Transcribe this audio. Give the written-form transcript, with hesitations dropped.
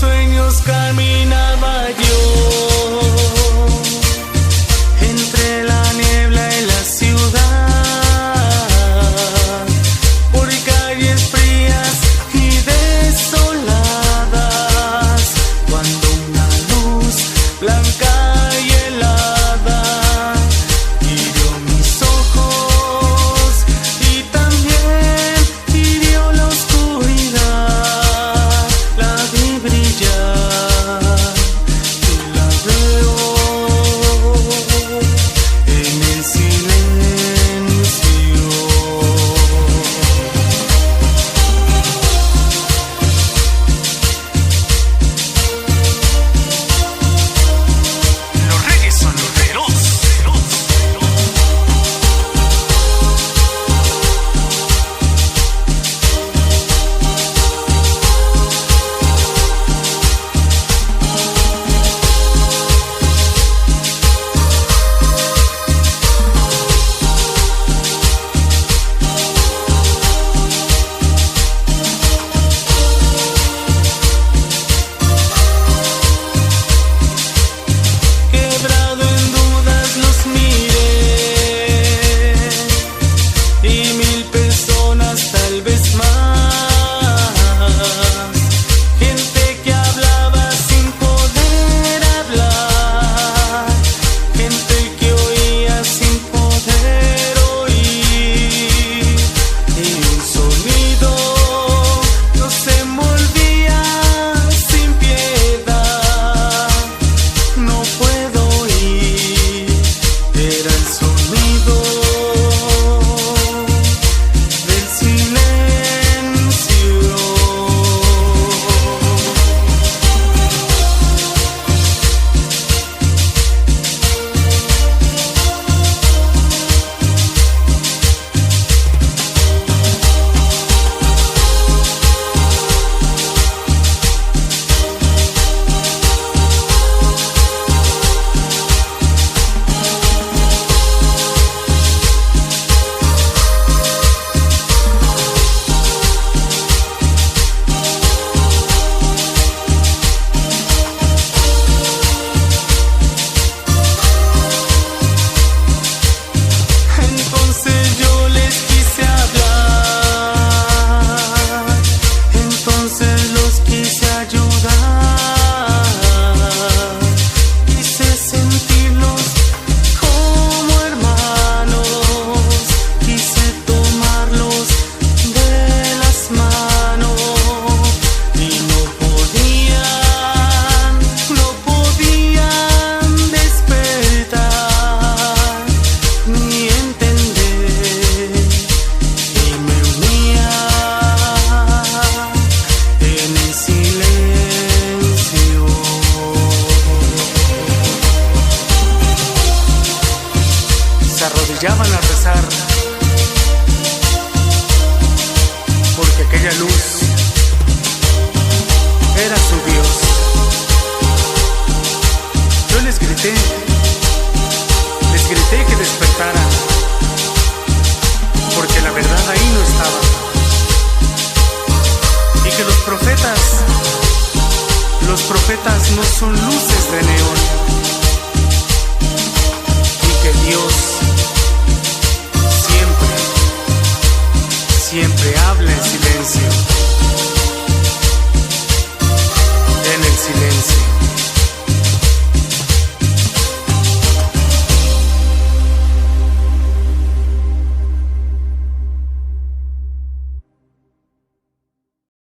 Sueños caminaba yo entre la niebla y la ciudad, por calles frías y desoladas, cuando una luz blanca y helada hirió mis ojos y también hirió la oscuridad. La vi brillar y la veo en el silencio. Los reyes son los reros. Quebrado en dudas los miré y 1000 personas tal vez más, gente que hablaba sin poder hablar, gente que oía sin poder oír, y un sonido nos envolvía sin piedad. No puedo oír, era el sonido del silencio. Entonces yo les quise hablar, entonces los quise ayudar, quise sentirlos como hermanos, quise tomarlos de las manos, y no podían despertar ni entender, y me unía en el silencio. Se arrodillaban a rezar, porque aquella luz era su Dios. Yo les grité que despertaran, porque la verdad ahí no estaba, y que los profetas no son luces de neón, y que Dios siempre habla en silencio.